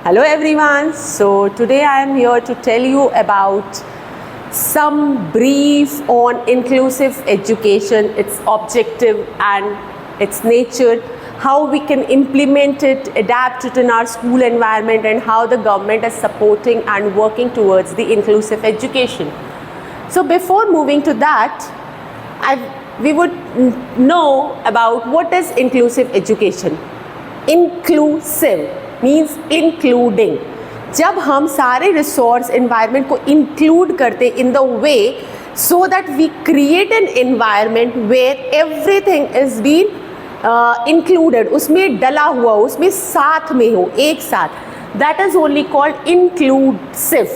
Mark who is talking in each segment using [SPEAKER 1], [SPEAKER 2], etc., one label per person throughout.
[SPEAKER 1] Hello everyone. So today I am here to tell you about some brief on inclusive education, its objective and its nature, how we can implement it, adapt it in our school environment, and how the government is supporting and working towards the inclusive education. So before moving to that, we would know about what is inclusive education. Inclusive means including. जब हम सारे resource environment को include करते in the way so that we create an environment where everything is been included, उसमें डला हुआ, उसमें साथ में हो, एक साथ, that is only called inclusive.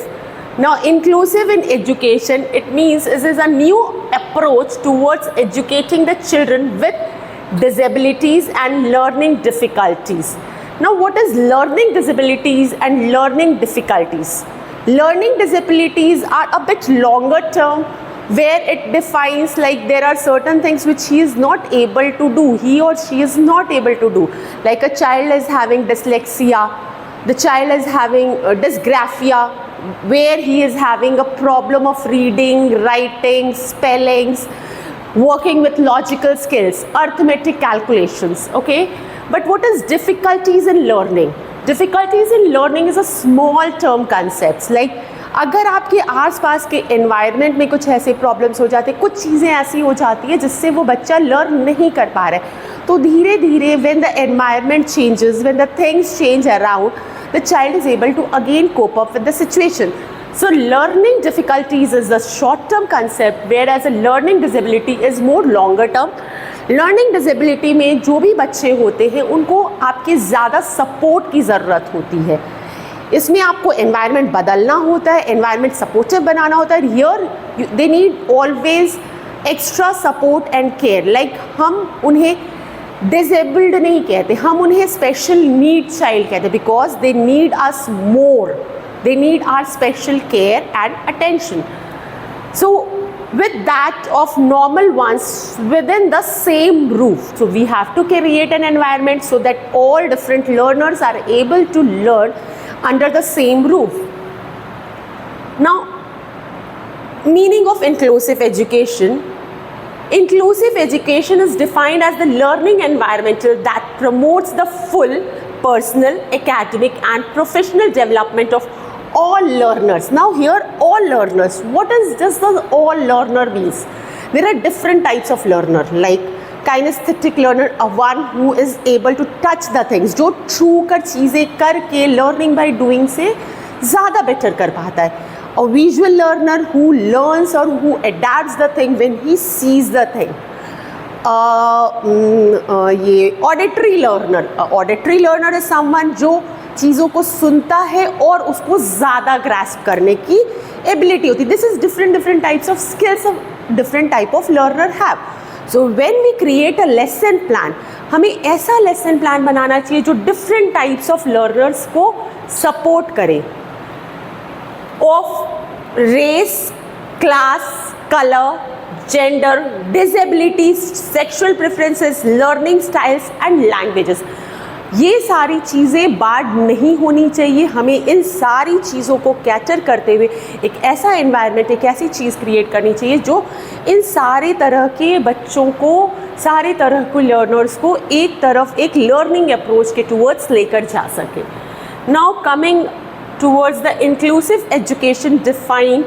[SPEAKER 1] Now, inclusive in education, it means it is a new approach towards educating the children with disabilities and learning difficulties. Now, what is learning disabilities and learning difficulties? Learning disabilities are a bit longer term, where it defines like there are certain things which he is not able to do, he or she is not able to do. Like a child is having dyslexia, the child is having dysgraphia, where he is having a problem of reading, writing, spellings, working with logical skills, arithmetic calculations, okay? But what is difficulties in learning? Difficulties in learning is a small term concepts. Like अगर आपके आसपास के environment में कुछ ऐसे problems हो जाते, कुछ चीज़ें ऐसी हो जाती है जिससे वो बच्चा learn नहीं कर पा रहा है, तो धीरे धीरे when the environment changes, when the things change around, the child is able to again cope up with the situation. So learning difficulties is a short-term concept, whereas a learning disability is more longer-term. Learning disability में जो भी बच्चे होते हैं उनको आपके ज़्यादा support की ज़रूरत होती है. इसमें आपको एनवायरनमेंट बदलना होता है, एनवायरनमेंट सपोर्टिव बनाना होता है. Here they need always extra support and care. Like हम उन्हें डिसेबल्ड नहीं कहते, हम उन्हें स्पेशल नीड चाइल्ड कहते हैं, because they need us more, they need our special care and attention. So with that of normal ones within the same roof, so we have to create an environment so that all different learners are able to learn under the same roof. Now, meaning of inclusive education. Inclusive education is defined as the learning environment that promotes the full personal, academic and professional development of all learners. Now here, all learners, what is just the all learner means? There are different types of learner, like kinesthetic learner, one who is able to touch the things, जो छू कर चीज़ें करके learning by doing से ज़्यादा better कर पाता है. A visual learner who learns or who adapts the thing when he sees the thing. ये auditory learner, auditory learner is someone जो चीज़ों को सुनता है और उसको ज़्यादा ग्रास्प करने की एबिलिटी होती है. This is different types of skills different type of learner have. So when we create a lesson plan, हमें ऐसा लेसन प्लान बनाना चाहिए जो डिफरेंट टाइप्स ऑफ लर्नर्स को सपोर्ट करे, of race, class, colour, gender, disabilities, sexual preferences, learning styles and languages. ये सारी चीज़ें बाढ़ नहीं होनी चाहिए. हमें इन सारी चीज़ों को कैटर करते हुए एक ऐसा एनवायरनमेंट, एक ऐसी चीज़ क्रिएट करनी चाहिए जो इन सारे तरह के बच्चों को, सारे तरह के लर्नर्स को एक तरफ एक लर्निंग अप्रोच के टूवर्ड्स लेकर जा सके. Now coming towards the inclusive education defined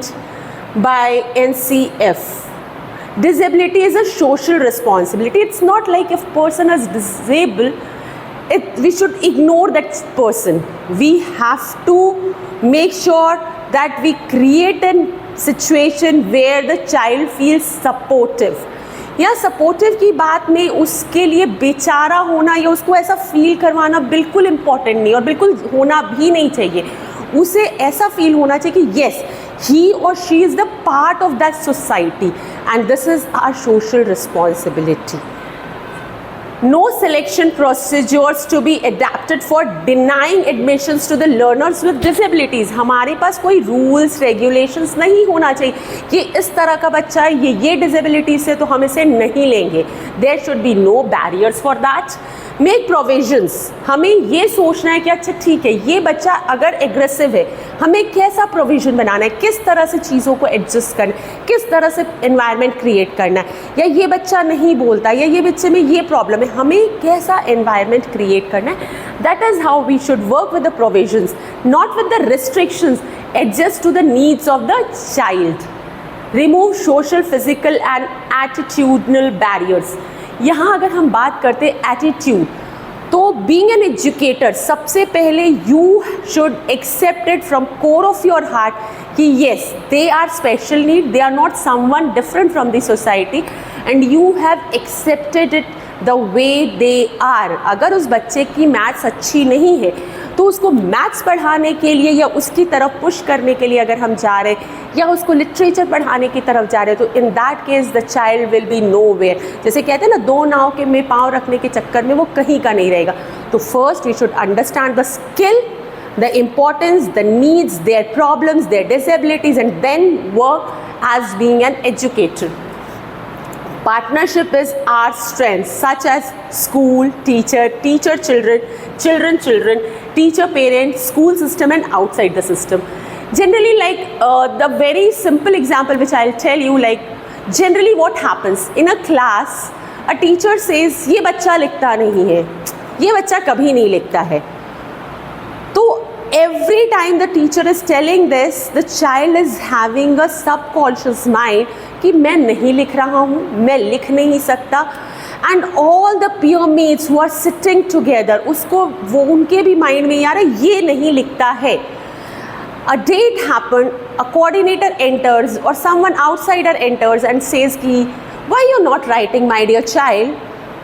[SPEAKER 1] by NCF. Disability is a social responsibility. It's not like if person is disabled, we should ignore that person. We have to make sure that we create a situation where the child feels supportive. या supportive की बात में उसके लिए बेचारा होना या उसको ऐसा फील करवाना बिल्कुल इम्पॉर्टेंट नहीं, और बिल्कुल होना भी नहीं चाहिए. उसे ऐसा फील होना चाहिए कि yes, he or she is the part of that society and this is our social responsibility. No selection procedures to be adapted for denying admissions to the learners with disabilities. हमारे पास कोई rules regulations नहीं होना चाहिए कि इस तरह का बच्चा ये डिसेबिलिटी से तो हम इसे नहीं लेंगे. There should be no barriers for that. Make provisions, हमें ये सोचना है कि अच्छा ठीक है, ये बच्चा अगर एग्रेसिव है, हमें कैसा प्रोविजन बनाना है, किस तरह से चीज़ों को एडजस्ट करना है, किस तरह से एनवायरनमेंट क्रिएट करना है, या ये बच्चा नहीं बोलता, या ये बच्चे में ये प्रॉब्लम है, हमें कैसा एनवायरनमेंट क्रिएट करना है. That is how we should work with the provisions, not with the restrictions. Adjust to the needs of the child. Remove social, physical and attitudinal barriers. यहाँ अगर हम बात करते हैं एटीट्यूड, तो बीइंग एन एजुकेटर सबसे पहले you should accept it from core of your heart कि yes they are special need, they are not someone different from the society and you have accepted it the way they are. अगर उस बच्चे की maths अच्छी नहीं है तो उसको मैथ्स पढ़ाने के लिए या उसकी तरफ पुश करने के लिए अगर हम जा रहे हैं, या उसको लिटरेचर पढ़ाने की तरफ जा रहे हैं, तो in that case the child will be nowhere. जैसे कहते हैं ना, दो नाव के में पाँव रखने के चक्कर में वो कहीं का नहीं रहेगा. तो first we should understand the skill, the importance, the needs, their problems, their disabilities, and then work as being an educator. Partnership is our strength, such as school, teacher, teacher-children, children-children, teacher-parent, school system, and outside the system. Generally, like the very simple example which I'll tell you, like generally what happens in a class, a teacher says, ये बच्चा लिखता नहीं है, ये बच्चा कभी नहीं लिखता है. तो every time the teacher is telling this, the child is having a subconscious mind कि मैं नहीं लिख रहा हूँ, मैं लिख नहीं सकता. And all the peer mates who are sitting together, उसको वो उनके भी माइंड में यार ये नहीं लिखता है. A date happened, a coordinator enters or someone outsider enters and says कि why you not writing my dear child.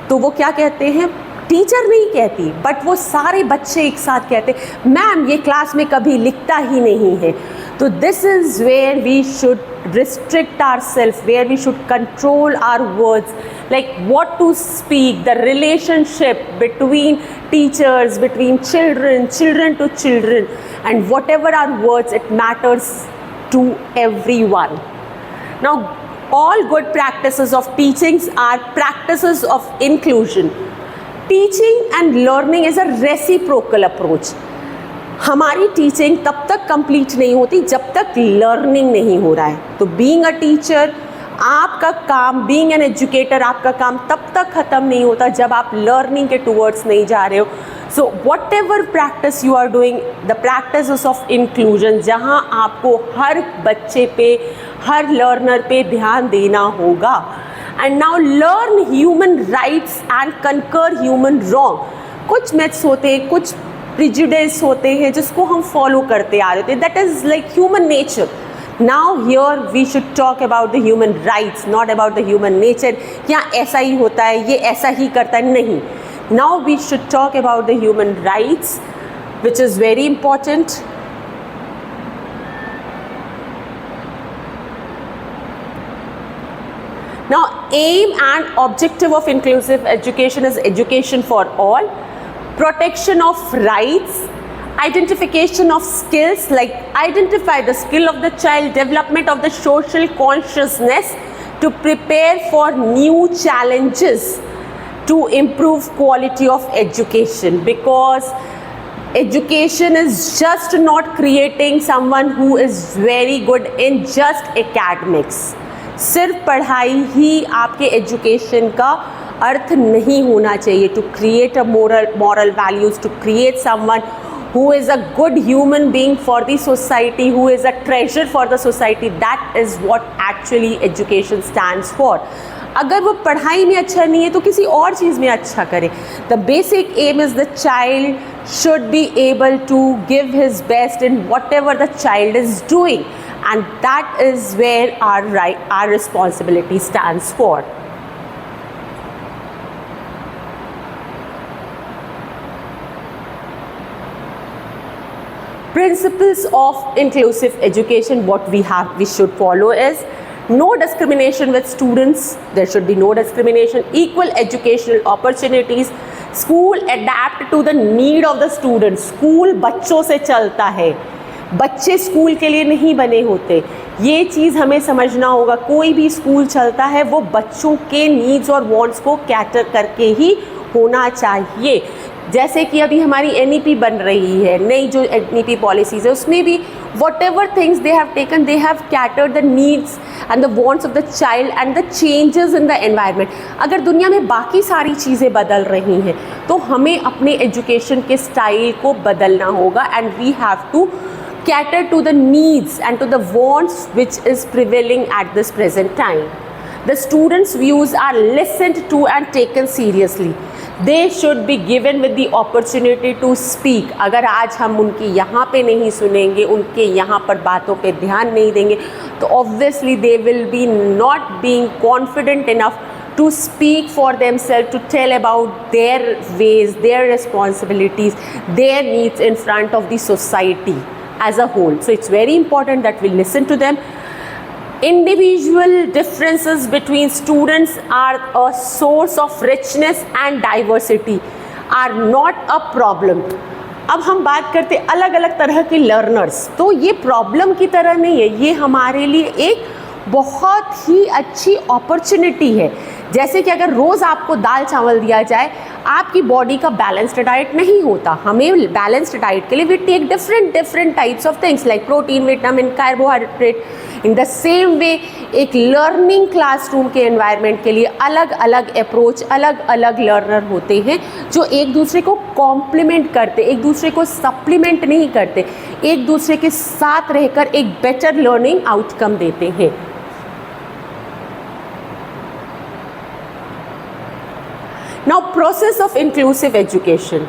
[SPEAKER 1] तो वो क्या कहते हैं, टीचर नहीं कहती बट वो सारे बच्चे एक साथ कहते मैम ये क्लास में कभी लिखता ही नहीं है. तो this is where we should restrict ourselves, where we should control our words, like what to speak, the relationship between teachers, between children to children, and whatever our words, it matters to everyone. Now all good practices of teachings are practices of inclusion. Teaching and learning is a reciprocal approach. हमारी teaching तब तक complete नहीं होती जब तक learning नहीं हो रहा है. तो बीइंग अ टीचर आपका काम, बीइंग एन एजुकेटर आपका काम तब तक ख़त्म नहीं होता जब आप लर्निंग के टूवर्ड्स नहीं जा रहे हो. So whatever practice you are doing, the practice of inclusion, जहाँ आपको हर बच्चे पे, हर लर्नर पे ध्यान देना होगा. And now learn human rights and कंकर ह्यूमन रॉन्ग. कुछ मिथ्स होते हैं, कुछ प्रिजुडिस होते हैं जिसको हम फॉलो करते आ रहे थे. That is like human nature. Now here we should talk about the human rights, not about the human nature. यहाँ ऐसा ही होता है, ये ऐसा ही करता है, नहीं. Now we should talk about the human rights which is very important. Now aim and objective of inclusive education is education for all, protection of rights, identification of skills, like identify the skill of the child, development of the social consciousness to prepare for new challenges, to improve quality of education, because education is just not creating someone who is very good in just academics. सिर्फ पढ़ाई ही आपके education का अर्थ नहीं होना चाहिए. To create a moral values, to create someone who is a good human being for the society, who is a treasure for the society, that is what actually education stands for. अगर वो पढ़ाई में अच्छा नहीं है तो किसी और चीज़ में अच्छा करे. The basic aim is the child should be able to give his best in whatever the child is doing, and that is where our responsibility stands for. Principles of inclusive education, what we should follow is no discrimination with students. There should be no discrimination. Equal educational opportunities. School adapt to the need of the students. School बच्चों से चलता है, बच्चे school के लिए नहीं बने होते. ये चीज़ हमें समझना होगा. कोई भी स्कूल चलता है वो बच्चों के नीड्स और वांट्स को कैटर करके ही होना चाहिए। जैसे कि अभी हमारी NEP बन रही है, नई जो NEP पॉलिसीज़ है उसमें भी whatever things they have taken, they have catered the needs and the wants of the child and the changes in the environment। अगर दुनिया में बाकी सारी चीज़ें बदल रही हैं तो हमें अपने एजुकेशन के स्टाइल को बदलना होगा, and we have to cater to the needs and to the wants which is prevailing at this present time. The students' views are listened to and taken seriously. They should be given with the opportunity to speak। अगर आज हम उनकी यहाँ पे नहीं सुनेंगे, उनके यहाँ पर बातों पे ध्यान नहीं देंगे तो obviously they will be not being confident enough to speak for themselves, to tell about their ways, their responsibilities, their needs in front of the society as a whole. So it's very important that we listen to them. Individual differences between students are a source of richness and diversity, are not a problem. अब हम बात करते अलग अलग तरह के learners, तो ये प्रॉब्लम की तरह नहीं है, ये हमारे लिए एक बहुत ही अच्छी अपॉर्चुनिटी है। जैसे कि अगर रोज़ आपको दाल चावल दिया जाए, आपकी बॉडी का बैलेंस्ड डाइट नहीं होता। हमें बैलेंस्ड डाइट के लिए we take different types of things like protein, vitamin, carbohydrate. In the same way एक लर्निंग क्लासरूम के एनवायरनमेंट के लिए अलग अलग अप्रोच, अलग अलग लर्नर होते हैं जो एक दूसरे को कॉम्प्लीमेंट करते, एक दूसरे को सप्लीमेंट नहीं करते, एक दूसरे के साथ रहकर एक बेटर लर्निंग आउटकम देते हैं। Now, process of inclusive education,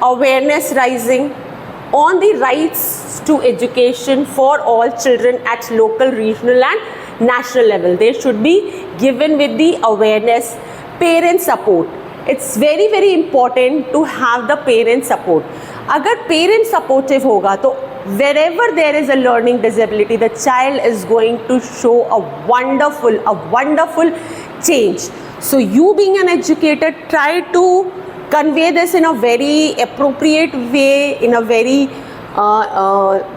[SPEAKER 1] awareness rising on the rights to education for all children at local, regional and national level. They should be given with the awareness, parent support. It's very important to have the parent support. अगर parent supportive होगा तो wherever there is a learning disability, the child is going to show a wonderful change. So you being an educator, try to convey this in a very appropriate way, in a very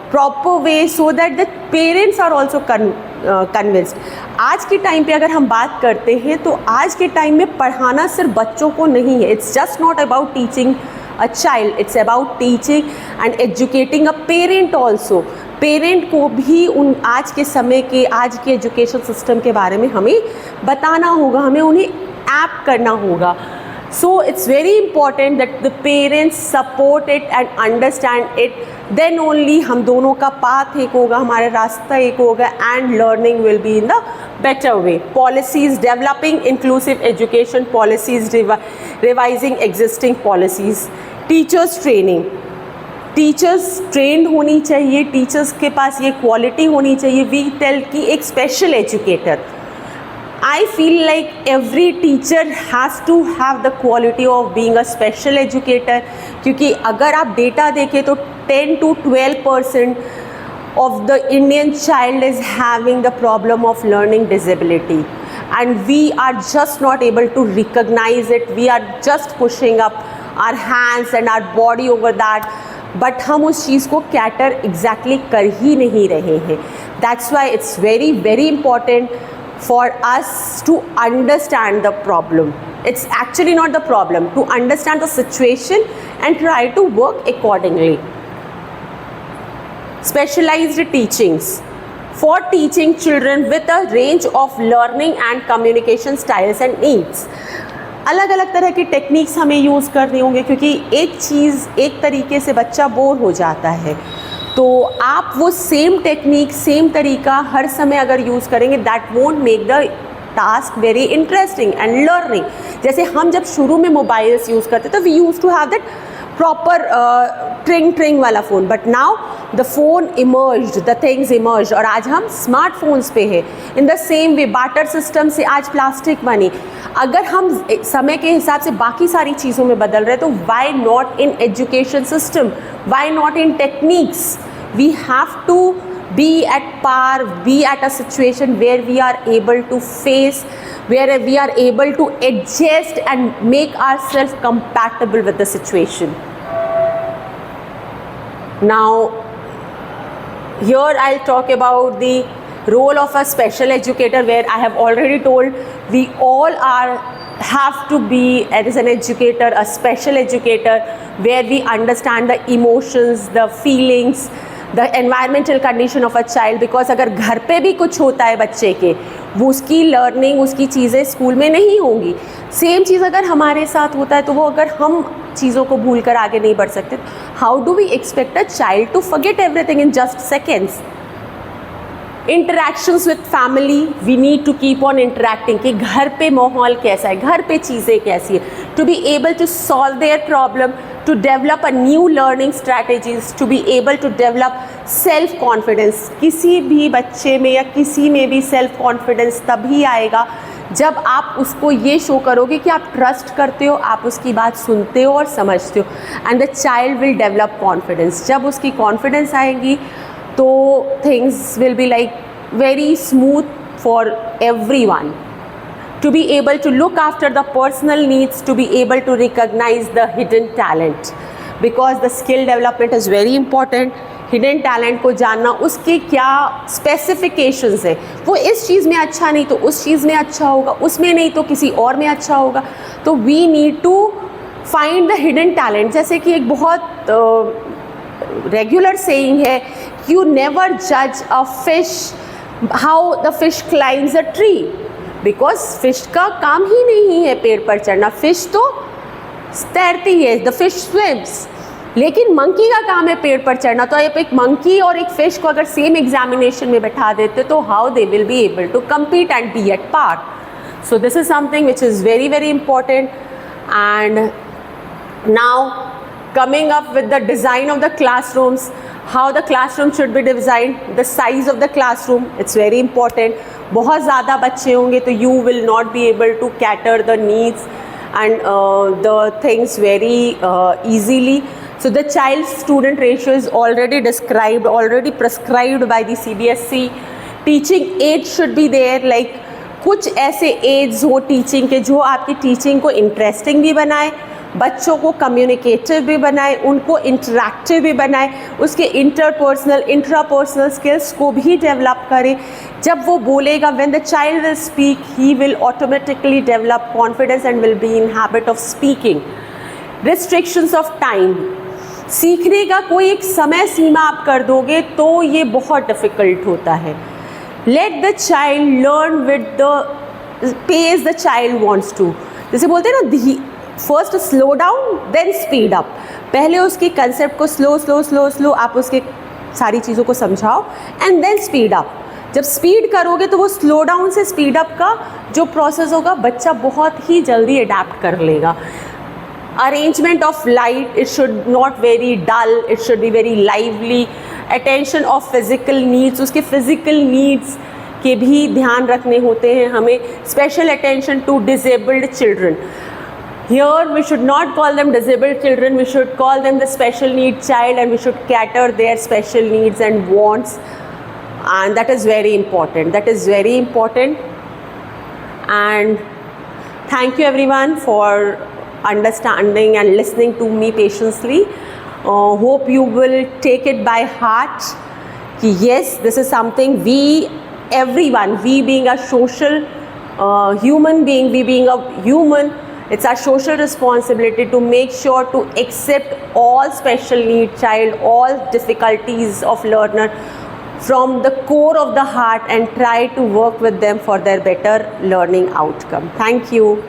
[SPEAKER 1] proper way, so that the parents are also convinced. आज के time पे अगर हम बात करते हैं तो आज के टाइम में पढ़ाना सिर्फ बच्चों को नहीं है। It's just not about teaching a child, it's about teaching and educating a parent also. Parent को भी उन आज के समय के, आज के एजुकेशन सिस्टम के बारे में हमें बताना होगा, हमें उन्हें ऐप करना होगा। So it's very important that the parents support it and understand it, then only हम दोनों का पाथ एक होगा, हमारा रास्ता एक होगा, and learning will be in the better way. Policies, developing inclusive education policies, revising existing policies. Teachers training, teachers trend होनी चाहिए, टीचर्स के पास ये क्वालिटी होनी चाहिए। वी टेल कि एक special educator, I feel like every teacher has to have the quality of being a special educator, क्योंकि अगर आप डेटा देखें तो 10 to 12% of the Indian child is having the problem of learning disability, and we are just not able to recognize it. We are just pushing up our hands and our body over that, but हम उस चीज़ को cater exactly कर ही नहीं रहे हैं। That's why it's very important for us to understand the problem. It's actually not the problem, to understand the situation and try to work accordingly. Specialised teachings for teaching children with a range of learning and communication styles and needs। अलग अलग तरह की techniques हमें use करनी होंगे, क्योंकि एक चीज़ एक तरीके से बच्चा बोर हो जाता है, तो आप वो सेम टेक्निक, सेम तरीका हर समय अगर यूज़ करेंगे, that won't make the task very interesting and learning. जैसे हम जब शुरू में मोबाइल्स यूज़ करते तो we use to have that proper ट्रिंग वाला phone, but now the phone emerged, the things emerged, और आज हम स्मार्टफोन्स पे है। In the same way barter system से आज प्लास्टिक मनी। अगर हम समय के हिसाब से बाकी सारी चीज़ों में बदल रहे तो why not in education system, why not in techniques? We have to be at par, be at a situation where we are able to face, where we are able to adjust and make ourselves compatible with the situation. Now, here I'll talk about the role of a special educator, where I have already told we all are have to be, as an educator, a special educator, where we understand the emotions, the feelings, the environmental condition of a child. Because अगर घर पे भी कुछ होता है बच्चे के, वो उसकी लर्निंग, उसकी चीज़ें स्कूल में नहीं होंगी. सेम चीज़ अगर हमारे साथ होता है, तो वो अगर हम चीज़ों को भूल कर आगे नहीं बढ़ सकते, how do we expect a child to forget everything in just seconds. Interactions with family, we need to keep on interacting कि घर पे माहौल कैसा है, घर पे चीज़ें कैसी है, to be able to solve their problem, to develop a new learning strategies, to be able to develop self confidence. किसी भी बच्चे में या किसी में भी सेल्फ कॉन्फिडेंस तभी आएगा जब आप उसको ये शो करोगे कि आप ट्रस्ट करते हो, आप उसकी बात सुनते हो और समझते हो. And the child will develop confidence. जब उसकी कॉन्फिडेंस आएगी तो things will be like very smooth for everyone. To be able to look after the personal needs, to be able to recognize the hidden talent, because the skill development is very important. Hidden talent को जानना, उसके क्या specifications है, वो इस चीज़ में अच्छा नहीं तो उस चीज़ में अच्छा होगा, उसमें नहीं तो किसी और में अच्छा होगा. तो we need to find the hidden talent. जैसे कि एक बहुत रेगुलर सेइंग है, you never judge a fish how the fish climbs a tree, because fish का काम ही नहीं है पेड़ पर चढ़ना. फिश तो तैरती है, the fish swims. लेकिन मंकी का काम है पेड़ पर चढ़ना. तो आप एक मंकी और एक फिश को अगर सेम एग्जामिनेशन में बैठा देते तो how they will be able to compete and be at par. So this is something which is very very important. And now coming up with the design of the classrooms, how the classroom should be designed, the size of the classroom, it's very important. बहुत ज़्यादा बच्चे होंगे तो you will not be able to cater the needs and the things very easily. So the child student ratio is already described, already prescribed by the CBSE. Teaching age should be there, like कुछ ऐसे as हो teaching के जो आपकी teaching को interesting भी बनाए, बच्चों को कम्युनिकेटिव भी बनाए, उनको इंटरैक्टिव भी बनाए, उसके इंटरपर्सनल इंट्रापर्सनल स्किल्स को भी डेवलप करें. जब वो बोलेगा, when the child will speak, he will automatically develop confidence and will be in habit of speaking. Restrictions of time, सीखने का कोई एक समय सीमा आप कर दोगे तो ये बहुत डिफ़िकल्ट होता है. Let the child learn with the pace the child wants to. जैसे बोलते हैं ना, first slow down then speed up. पहले उसकी कंसेप्ट को स्लो स्लो स्लो स्लो आप उसके सारी चीज़ों को समझाओ एंड देन स्पीड अप. जब स्पीड करोगे तो वो स्लो डाउन से स्पीड अप का जो प्रोसेस होगा बच्चा बहुत ही जल्दी अडेप्ट कर लेगा. Arrangement of light, it should not very dull, it should be very lively. Attention of physical needs, उसके physical needs के भी ध्यान रखने होते हैं हमें. Special attention to disabled children. Here we should not call them disabled children, we should call them the special need child, and we should cater their special needs and wants, and that is very important. That is very important. And thank you everyone for understanding and listening to me patiently. Hope you will take it by heart. Yes, this is something everyone, we being a social human being, we being a human, it's our social responsibility to make sure to accept all special need child, all difficulties of learner from the core of the heart and try to work with them for their better learning outcome. Thank you.